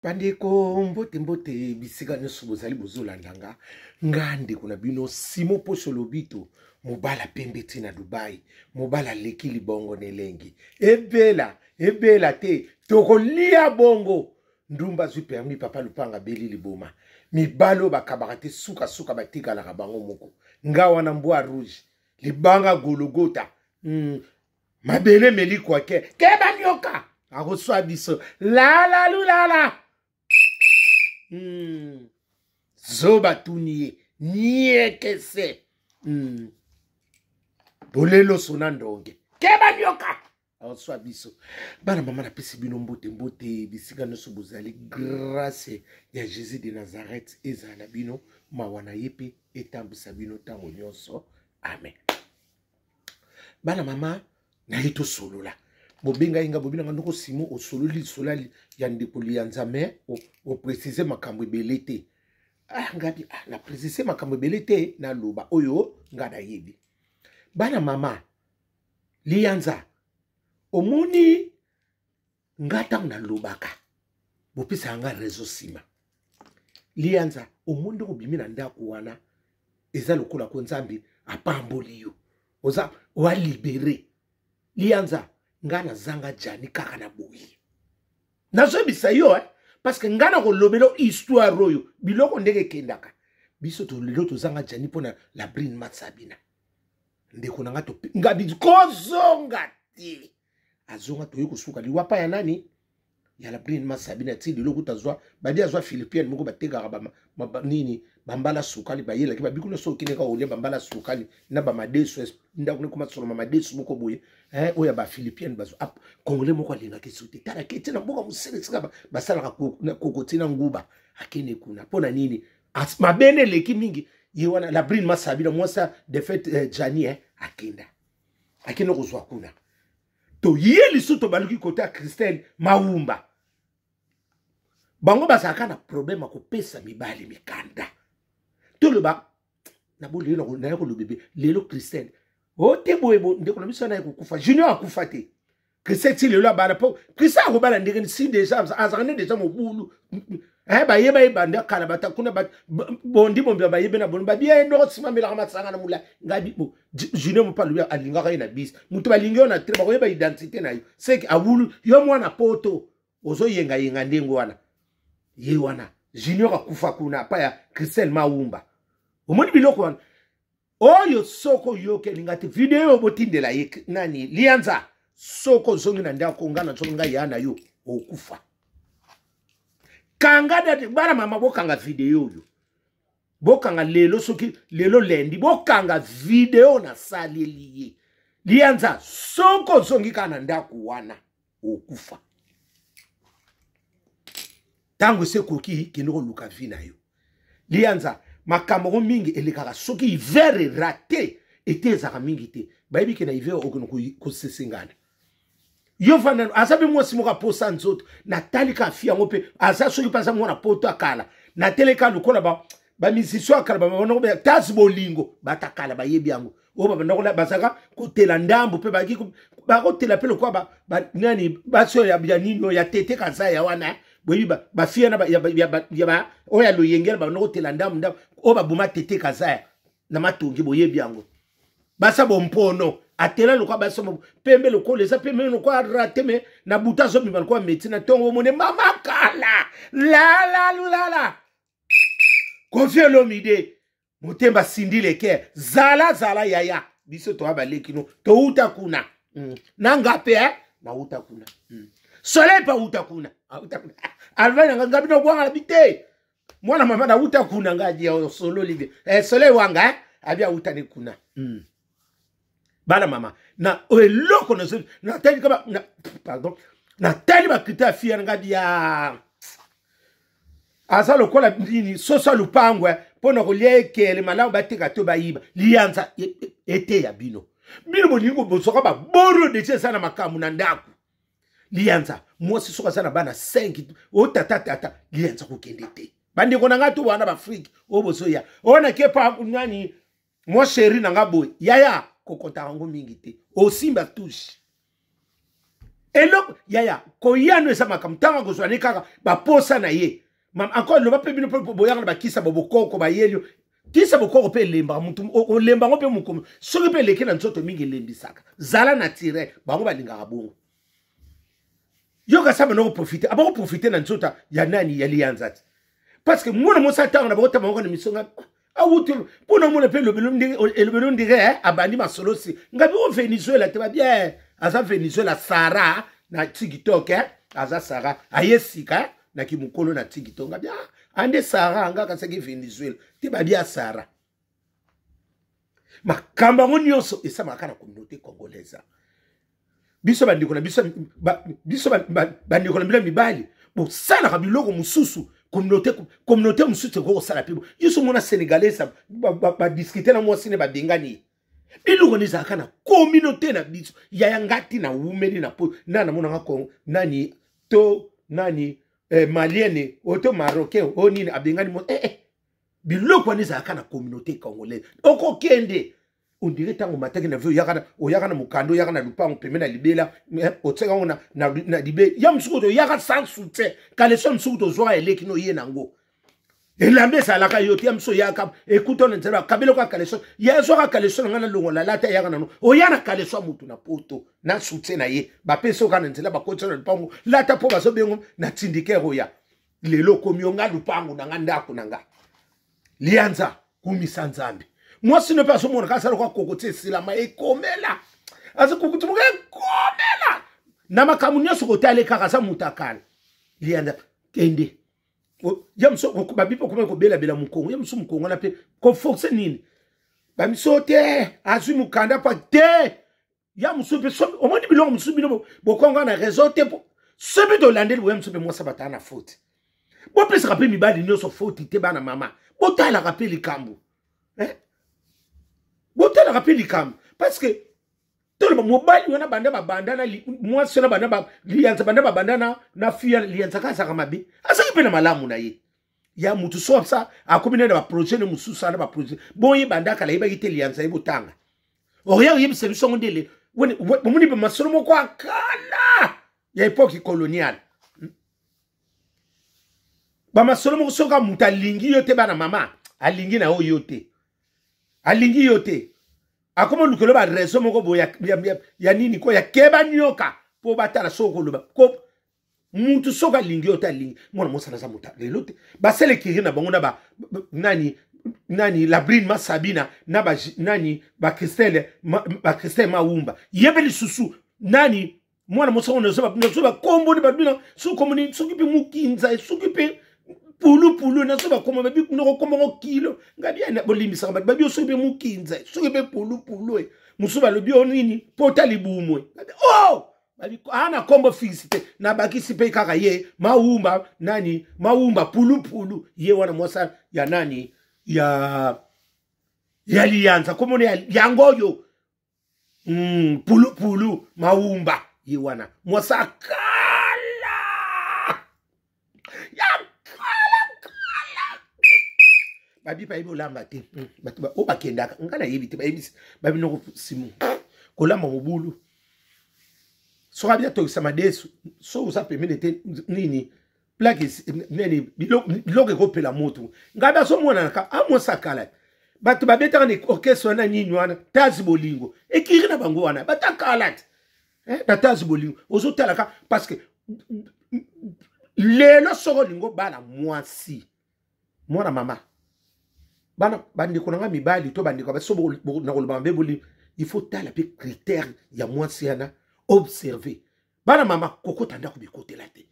Bandeko mbote mbote bisika nyonso bozali bozolandanga ngande kuna bino Simo Poso Lobito mobala pembe ti na Dubai mobala leki libongo nelengi ebela te tokolia bongo ndumba zwi permis papa Lupanga beli liboma mibalo bakabaka te suka batikalaka bango moko nga wana mbwa rouge libanga gologota mabele meli kwake keba nyoka akoswa biso la lulala zoba tuniye nie kese bolelo sona ndonge keba nyoka akoswa biso bana mama na pesi bino mbote bisika nyonso bozali grâce ya Jésus de Nazareth ezala na bino mawana yepe etambwisa bino ntango nyonso amen. Bana mama na hito solola bobenga inga bobina ndoko Simo osololi solali ya ndeko lianzame o préciser makambo ebelete ngabi na préciser makambo ebelete na loba oyo ngada yebi bana mama lianza omoni ngata na lobaka bopisa nga réseau sima lianza omondo kobimi na ndako wana eza lokola ko nzambi apamboli yo oza wa libéré lianza ngana zanga jani kaka na boyi nazo bisa yo parce que ngana ko lobelo histoire oyo biloko ndenge kendaka biso to lelo to zanga jani pona la brine matsabina ndeko nanga to ngabi kozonga ti azonga to yiko suka liwapa ya nani ya la brine matsabina ti lelo kutazwa badi azwa philippine moko bateka ba nini bambala sukali bayela ki babikulo so kineka olia bambala sukali na ba madeso ndakune kuma tsolo madeso moko boye oya ba philippine bazo ap congolais moko alinga kesute tala kete na mboka musele tsika basala ka kokotina nguba akene kuna pona nini mabene leki mingi ye wana la brine masabina mwasa de fait jani akenda akene kozwa kuna to yeli soto baluki kota Christelle Maumba bango basaka na problème akopesa mibali mikanda tout ba na bo lelo na yako lo bébé lelo Christelle ote boyebo ndeko na biso na kufa junior akufa te Christelle ti lelo bana po Christelle ko bala ndenge si déjà azane déjà mobulu ba yeba banda kala bata kuna ba bondi mombe ba yebe na bondi ba bien no sima mela matsanga na mula ngabi bo junior mo palu alinga ka ina bis mutu balingi ona tre ba yeba identité na yo c'est que awulu yo mwana poto ozo yenga ndengo wana ye wana junior akufa kuna pa ya Christelle Maumba omoni biloko wana oyo soko yoke lingati video botindela ye nani lianza soko zongi na ndako ngana zonga yana yo okufa kanga dati bara mama bokanga video yo bokanga lelo soki lelo lendi bokanga video na sali liye lianza soko zongi kana ndako wana okufa tango se koki kinoko luka vina yo lianza makambo mingi elekaka soki hiver raté etezaka mingi te bayibi ke na hiver okono ko sesengana yo fana asabi mwasi moka posa nzoto na talika afia ngope asa soki pasa mwana poto akala na teleka lukola ba misisio akala ba mwana ngobe tas bolingo batakala bayebi yango o baba ndakola basaka kotela ndambo pe baki ba kotela pe lokwa ba nani baso ya nino ya tete kaza ya wana boyiba ba fia na ya oya lo yengela ba nokotela ndambo o ba buma tete kaza na matongi boyebi yango basa bompono atela lokwa baso pembe lokole za pembe lokwa rateme na butazo mi balkwa metina tongo mone mama kala la lulala confie l'omide mutemba sindile ke zala yaya biso to abalekino to uta kuna nanga pe na uta kuna soleil pa uta kuna alvana ngabi no bwanga bite mwana mama na uta kuna ngaji ya solo libe soleil wanga abia uta ne kuna bana mama na eloko na tali kaba pardon na tali ba krita fia ngabi ya asa lokola nini soso lupangwe pona kolie kele malamu batika to bayiba lianza ete ya bino bolingo bosoka ba boro de sana makamu na ndako lianza mwasi soka sana bana 5 o tata lianza kokende te bande kona ngatu wana ba Afrique o bosoya ona kepa nani mo chéri na ngabo yaya kokota ngo mingi te o simba touche eloko yaya koyano eza makambo tanga kozwani kaka baposa na ye encore loba pe bino po boyanga bakisa bobokoko bayelio kisa bokoko pe lemba mutu olemba ngo pe mukomo soki pe leke na nzoto mingi lembisaka zala na tire bango balingaka bongo yoka saba no profiter aba profiter na nzoto ya nani ya lianzati parce que mwana mosa tanga na bota bango na misonga awutu pona mona pe lobelo ndire abandi masolosi ngabi o Venezuela te ba bien aza Venezuela Sara na TikTok aza Sara ayesika na kimukolo na TikTok ngabi ande Sara ngaka seki Venezuela te ba bien Sara makamba nyonso esa makana communauté congolaise biso bandiko na biso bandiko na bila mibali bo sala ka biloko mususu communauté mususu ko sala pibo yiso mona sénégalais ba discuter na moi sine ba bengani biloko ni zakana communauté na biso ya ngati na wumeli na po na mona ngako nani to nani malienne oto marocain onini abengani mo biloko ni zakana communauté congolaise oko kende on dirait tango mataki na vyo yakana mukando yakana lupango pemena libela otseka na libe ya msuko yaka sans soutien kaleso msuko to zwa eleki no ye nango elambe sala ka yoti amso yaka ekuto na nzela kabelo ka kaleso ya zwa kaleso ngana longola lata yakana no oyana kaleso mutu na poto na soutien na ye ba peso kana nzela ba kotsa na lupango lata po baso bengo na tindike roya lelo komionga lupango na ngandako nanga lianza kumisa nzambi moi si ne pas au monde quand ça le cocoté c'est la maille komela aza cocoté mo komela na makamunyo soko tale kaka sa mutakala lianda kende yamso ko babipo ko bela bela mukongo yamso mukongo na pe ko foxe nini ba misote azu mukanda pa te yamso pe so o moni bilongo musu bino bokongo na réseau te sebe do landel yamso pe mo sabata na faute bo pesa pe mi bali nyoso faute te bana mama bo tala rapeli kambu botala rappeli kam parce que tout le mobile wana banda ba bandana moi sona banda ba lianza banda ba bandana na fia lianza ka saka mabe asaki pena malamu na ye ya mutu so ça a combiner ba projet ne musu sana ba projet boye banda kala iba gite lianza ibutanga oya yim solution ndele woni muni be masolo mo kwa kala ya époque coloniale ba masolo mo soka mutalingi yote bana mama alingi na oyote alingi yote akoma lukelo ba reso moko boya ya nini ko ya keba nyoka po batala soko loba ko mutu soka lingi yote alingi mona mosala za muta lelote ba sele kirina bango na ba nani Labrine Masabina na ba nani ba Christelle Maumba yebeli susu nani mwana mosoko no soba kombo ni babina so komuni sokipe mukinza sokipe pulu na soba koma babi no koma kilo ngabia na bolimbisa babi osobe mukinza sobe pulu musuba lobi onini pota libumwe oh babi ana kombo fixite na bakisi pe kaka ye maumba nani maumba pulu ye wana mosa ya nani ya lianza komone ya ngoyo pulu maumba ye wana mosa kala ya babi pa ibo lamba te batuba o bakendaka ngana yebite bayebisi babi no simu kolamba mobulu so rabia to samadesu so usa pemelete nini plaque nini biloke ko pela moto ngaba so mona ka amosa kala batu babeta ne orchestre na nini wana tazi bolingo ekiri na bango wana batakalat batazi bolingo ozotala ka parce que lelo soko lingo bana mwasi mwana mama bana bandiko nanga mibali to bandiko ba so na koloba mbebuli il faut tala pe critère ya mwasiana observer bana mama kokota ndako bikote la te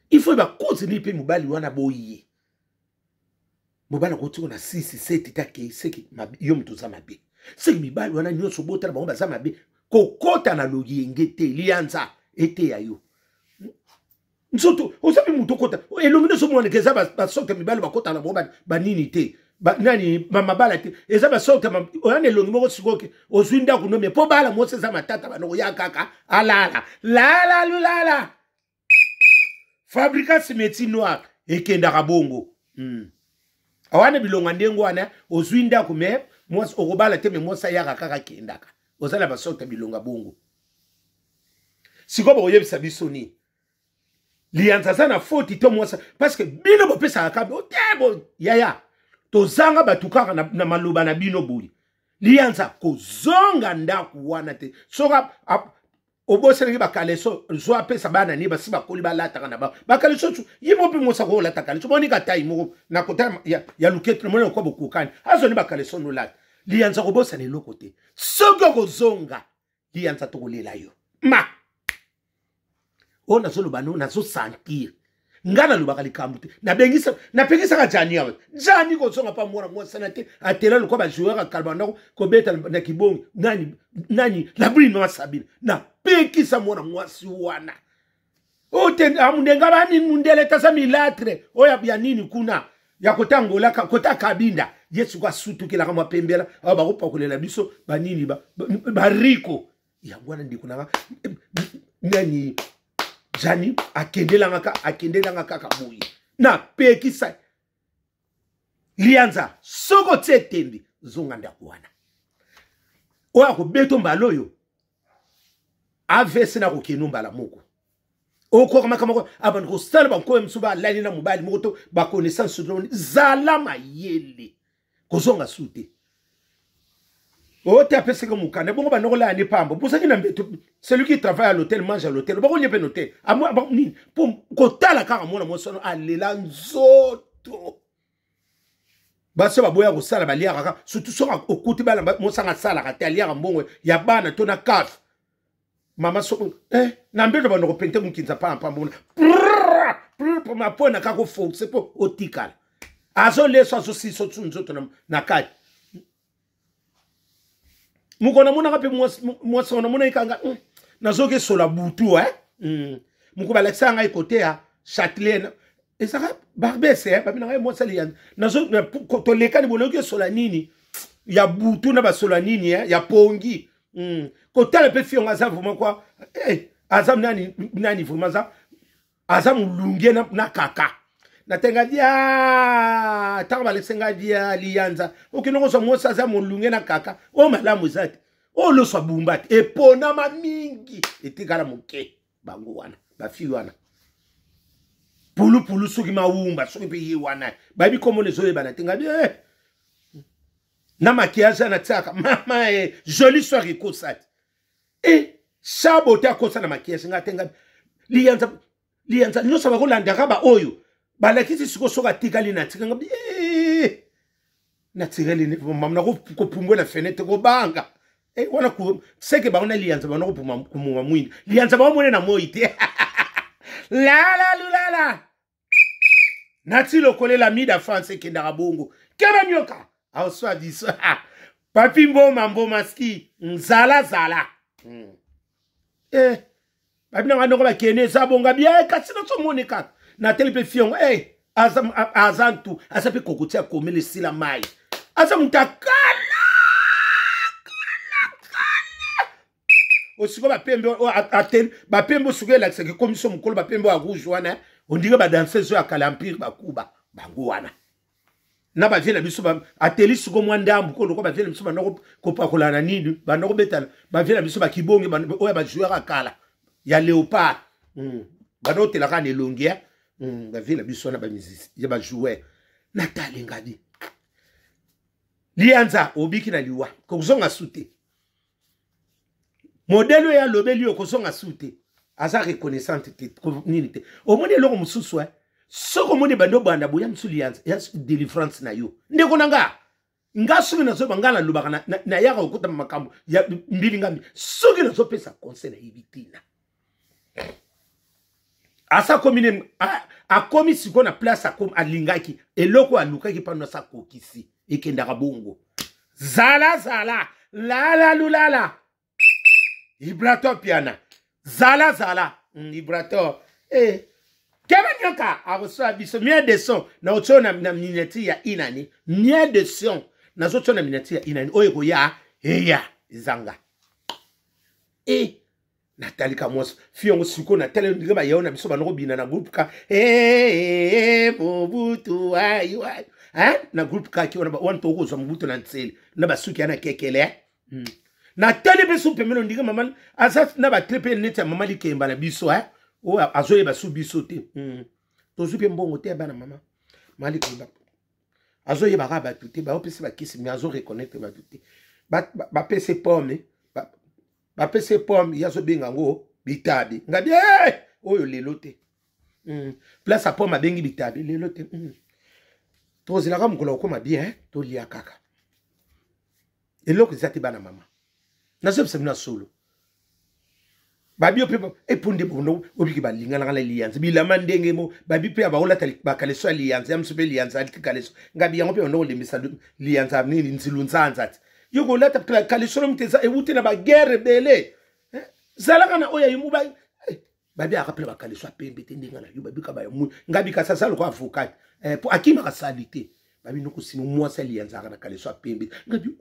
il faut ba continuer pe mibali wana boyi mobala ko tuna 6 7 take seki yo mtu za mabe seki mibali wana nyoso bota na ba za mabe kokota na loyenge te lianza ete ya yo nsoto osabi mutu kota elomine so mwana keza ba soka mibali bakota na ba nini te ba nani mama bala te eza ba soka oyane longi moko sikoke ozwinda kunomye po bala mose za matata bano ya kaka alala la fabrika cimetière noir ekenda kabongo awane bilonga ndengo wana ozwinda kume mose okobala te me mose ya kaka kendaka ozala ba soka bilonga bongo sikoyo boyebisa biso ni lianza za na faute to mwasa parce que bino bopesa akabe otebo yaya tozanga batukaka na maloba na bino buli lianza kozonga ndaku wana te soka oboseleki bakaleso zo apesa bana ni basi bakoli balataka na ba bakaleso yimo pe mosa ko lata kaleso boni ka tai mo na kota ya luketre mo ko bokukani azo ni bakaleso no lata lianza ko bosa ne lokote soka kozonga lianza to kolela yo ma ona zolo bano na zo sentir ngana lubaka likambu te na pengisa ka jani yawe jani ko zonga pa mwana mwa sana te atela lo ko ba joueur ka kalbana ko beta na kibongi nani la brino wa sabine na pekisa mwana mwasi wana ote amundenga bani mundele tasa milatre oya ya nini kuna ya kotangola kota kabinda yesu kwa sutu kila kama pembela aba ba kopa kolela biso banini ba riko ya bwana ndikuna nani jani akendela ngaka kabuyi na pekisa lianza soko tsetembi zonga ndakuwana oya ko beto mbaloyo avese na kokenu mbala moko oko kama abantu ko stala banko msuba lani na mobali moto ba connaissance zala mayele kozonga sute ote apese ko mukana bongo banoko la ni pambo pour ça que celui qui travaille à l'hôtel mange à l'hôtel bongo nyepe noter amwa ni pour kotala kaka mona mosono alela nzoto base baboya ko sala balia kaka surtout so okuti bala mosanga sala ka talia mbongo ya bana to na kaf mama so na mbelo banoko pente mukinza pampa mbona pour ma pona kako force pour otikala azo leso azo siso nzoto na kati mukona muna kape mwasona muna ikanga nazoke sola butu mukuba lexanga ikote ya Châtelet ezaka barbese babina ngai mwasali ya nazo to lekani boloke sola nini ya butu na basola nini ya pongi kotala pe fionga azavu makwa azam nani vraiment azam lungie na kaka natenga dia tanga lesenga dia lianza okinoko so mosa azam lungie na kaka o malamu zati o lo so bumbati epona mamingi etikala moke bango wana bafi wana pulu soki maumba soki pe yi wana babi komo lezo bana tenga dia na maquillage na tsaka mama joli soirée kosati sabote akosa na maquillage ngatenga lianza nyosa bakolanda ka ba oyo balakisi siko soka tikali na tika ngabi na tireli ni mamna ko pumbwe la fenêtre ko banga wana ku seke ba ona lianza ba no ko pumwa mwini lianza ba mone na moite la nati lokolela mida France kenda bongo kera nyoka auswa diso papi mboma ski zala babi na ngano ba kene sabonga bien kasina so monika na telepe fion azantu asape kokotia komele sila mai asa mutakala osiko ba pembo suke la seke komiso mukolo ba pembo a rouge wana on dirait ba danseuse ya kalampire bakuba bango wana na ba vela biso ba ateli suko mwandambu ko ba vela biso ba noko kopakola na nini ba noko betala ba vela biso ba kibongi ba oya ba joueur akala ya léopard ba no tela kana elongia ba vela biso na ba musicien ya ba joueur Nathalie ngadi lianza obiki na liwa ko zonga sute modelo ya lobeli okozonga sute aza reconnaissante te nini te omoni eloko mususu soko moni bando banda boya msulianza ya deliverance na yo ndeko nanga ngasuki na zo bangana lubaka na yaka okuta makambo ya mbili ngambi soki na zo pesa conseil na ibitina asa komine akomi siko na place akom alingaki eloko alukaki pano sa kokisi ekendaka bongo zala lala Ibrato piana. Zala. Ibrato. Kema nyoka. Arosa biso. Mien de son. Na ocho na mineti ya inani. Mien de son. Na ocho na mineti ya inani. Oye ya. Ya. Zanga. Nathalie Kamos. Fiongo suko na tele. Ndikeba yao na biso banoko bina na groupe ka. Mobutu. Na groupe ka ki wana toko zo mbutu na ntseli. Na basuki yana kekele. na tele pe su pemelo ndike mama asa na ba trepe neta mama likemba na biso o azoye ba su biso te to su pe mbongo te bana mama mali kemba azoye ba ba tuté ba opesi ba kisi mi azo reconnaître ba tuté ba pese pomme ba pese pomme yazo benga ngo bitabi ngabi oyo lelo te place à pomme bengi bitabi lelo te to zilaka mukolo ko ma bien to lia kaka eloko zati bana mama na semna solo babi ope epunde bono obiki balingana ngala lianza bilama ndenge mo babi pe abaola tali bakaleso lianza yamsupe lianza alikaleso ngabi yango pe ono lemisa lianza nini nzilunzanza yoko lata kaleso no mteza ewute na ba guerre bele zalaka na oya yimuba babi akapela bakaleso apembe tendenga na yo babi ka ba ngabi ka sasa lo ko avocat po akima ka salite babi no kusimo mwasa lianza kana kaleso apembe ngabi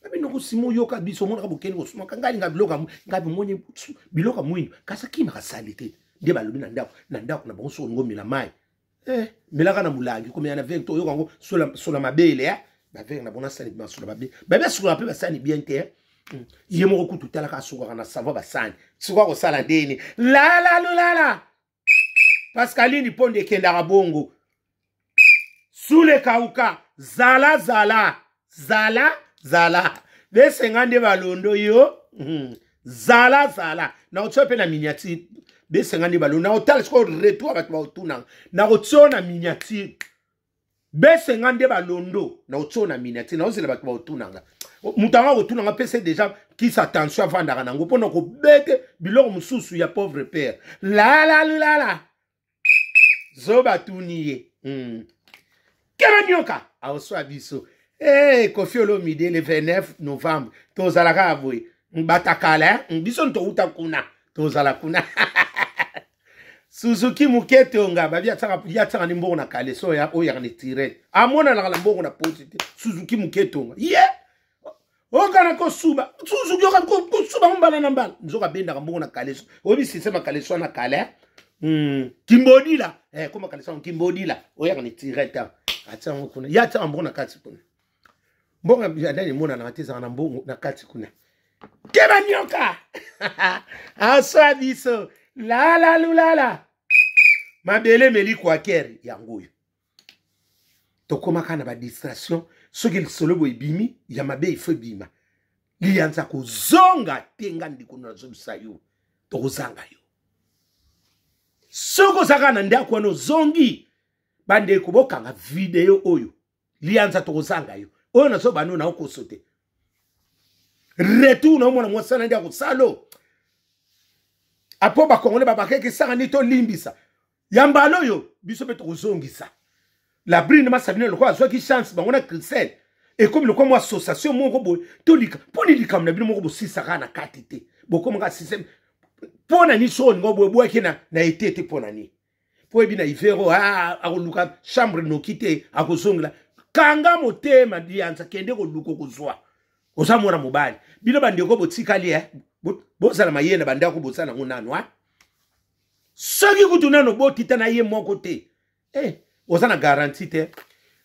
Abi no kusimo yoka biso mona kabukeni kosuma kangali ngabiloka ngabi monye biloka mwini kasa kima kasalite nde balobi na ndako na bonso ngomela mai melaka na mulangi comme yana vek to yoka ngo sola mabele ba vek na bona sani ba sola mabele ba sola pe ba sani bien te yemo ko kutu tala ka soka na savo ba sani soka ko sala ndeni la Pascaline ponde kenda bongo sule kauka zala besengande balondo yo zala na otsope na miniature besengande balondo na otal sko retour ba tuna na otsona miniature besengande balondo na otsona miniature na ozela ba tuna nga mutanga ko tuna nga pese déjà qui s'attention avant d'arana ngo pona ko bete biloko mususu ya pauvre père la zoba tuniye kemanyoka aoswa biso Kofi Olomide le 29 novembre tozalaka avoye batakala biso nto uta kuna tozala kuna Suzuki Muketonga babi ataka ni mbongo na kale so ya oya ni tirette amona la mbongo na potite Suzuki Muketonga okana ko suba Suzuki okana ko suba mbala na mbala nzoka benda mbongo na kale so obi sisema kale so na kale kimbodila koma kale so kimbodila oya ni tirette atanga kuna ya ataka mbongo na kati kuna mbonga ndani mona na ateza na mbongo na kati kuna keba nyoka aswa biso la mabele meli kwa keri yangoyo tokoma kana ba distraction soki lisolobo ibimi ya mabe ifo bima lianza kuzonga tenga ndiko na zobisa yo tokozanga yo soko zakana ndako no zongi bande kubokanga video oyo lianza tokozanga yo oyo na so bano na okosote retour na mwana mwasana ndia kusalo apo ba kongole ba bakeke sanga ni to limbisa yambalo yo biso beto kozongisa la brine ma sabine lokwa zo ki chance ba ngona Christelle et comme lokwa mo association moko boy to lika poni lika mna bino moko bo sisaka na katite boko mga système pona ni so ngobo boy kina na etete pona ni po ebi na ivero akoluka chambre no kite akozongla kanga motema dianza kende ko luko kozwa osamona mobali bino bandeko botikali bozala mayena bandako bosana ngonano soki kutunano botita na ye moko te ozana garantie te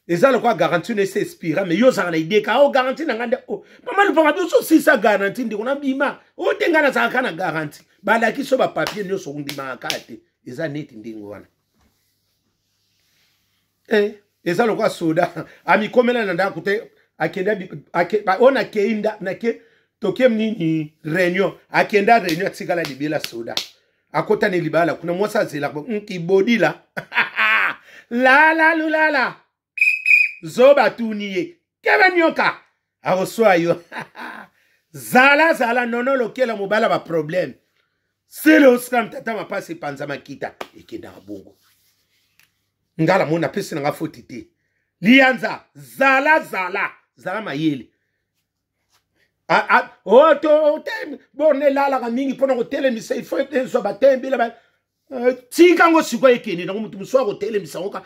ezala kwa garantie ne s'espira mais yo zana idée ka garantie na ngande mama le panga biso si sa garantie ndiko na bima o tengana za kana garantie bala ki so ba papier nyo so ndima akate eza neti ndingo wana ezala kwa soda ami komela na ndako te akenda ona keinda na ke tokem nini réunion akenda réunion atsikala libela soda akota ne libala kuna mwasa zela kibodila la zoba tuniye keba nyoka aroswa yo zala nono lokela mobala ba problème c'est le scam tata ma passe panza makita ekenda bongo ngala mona pese nga fotite lianza zala mayele to borne lala ka mingi pona ko telemisa il faut être batembe la tika ngo sikwa ekeni na mutu muswa ko telemisa ngoka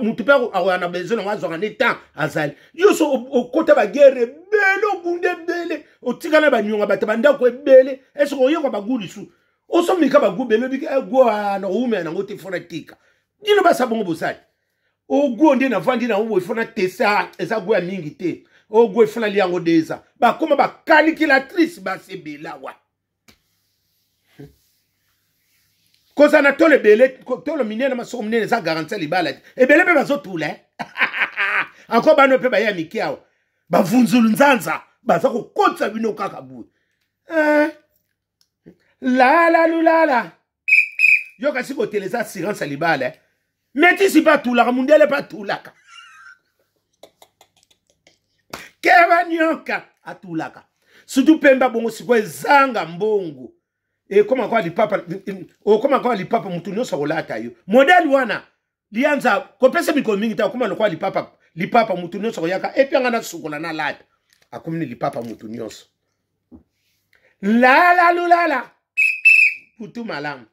mutu pe ana besoin nga zo ngane temps azali yo so okota ba guerre belo bunde bele otika na banyonga batabanda ko bele eso ko yoko bagulisu oso mika bagubele biki ego na ume na ngote fona tika dino ba sabongo bosati ogo ndi na vandi na ubo fona tesa eza go ya mingi te o gwe fana liango deza ba koma ba calculatrice ba sebela wa koza na tole bele tole minene masoko minene za garantie libala e bele be bazotula encore bano pe ba ya mikiao ba vunzulu nzanza baza ko kotsa bino kaka bu la lulala yo kasi ko teleza assurance libala mais si pas tout la mundele pas tout la keba nyoka atulaka surtout pemba bongo sikwe zanga mbongo e koma kwa lipapa o koma kwa lipapa mutu nyoso kolata yo model wana lianza kopesa miko mingi ta koma kwa lipapa mutu nyoso koyaka e pyanga na sukola na lata akumni lipapa mutu nyoso la lulala putu malamu